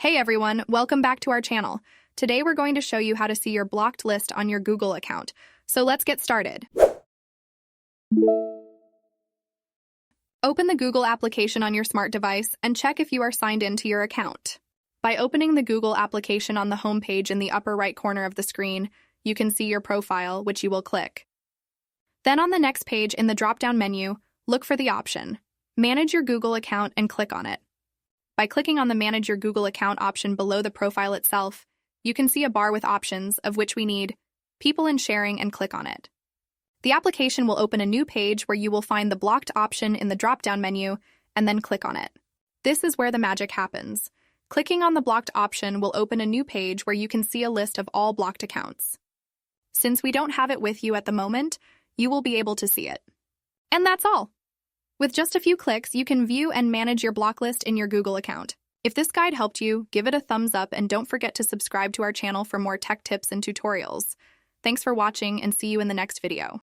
Hey everyone, welcome back to our channel. Today we're going to show you how to see your blocked list on your Google account. So let's get started. Open the Google application on your smart device and check if you are signed in to your account. By opening the Google application on the home page in the upper right corner of the screen, you can see your profile, which you will click. Then on the next page in the drop-down menu, look for the option, Manage your Google account, and click on it. By clicking on the Manage Your Google Account option below the profile itself, you can see a bar with options, of which we need People and Sharing, and click on it. The application will open a new page where you will find the Blocked option in the drop-down menu, and then click on it. This is where the magic happens. Clicking on the Blocked option will open a new page where you can see a list of all blocked accounts. Since we don't have it with you at the moment, you will be able to see it. And that's all. With just a few clicks, you can view and manage your block list in your Google account. If this guide helped you, give it a thumbs up and don't forget to subscribe to our channel for more tech tips and tutorials. Thanks for watching and see you in the next video.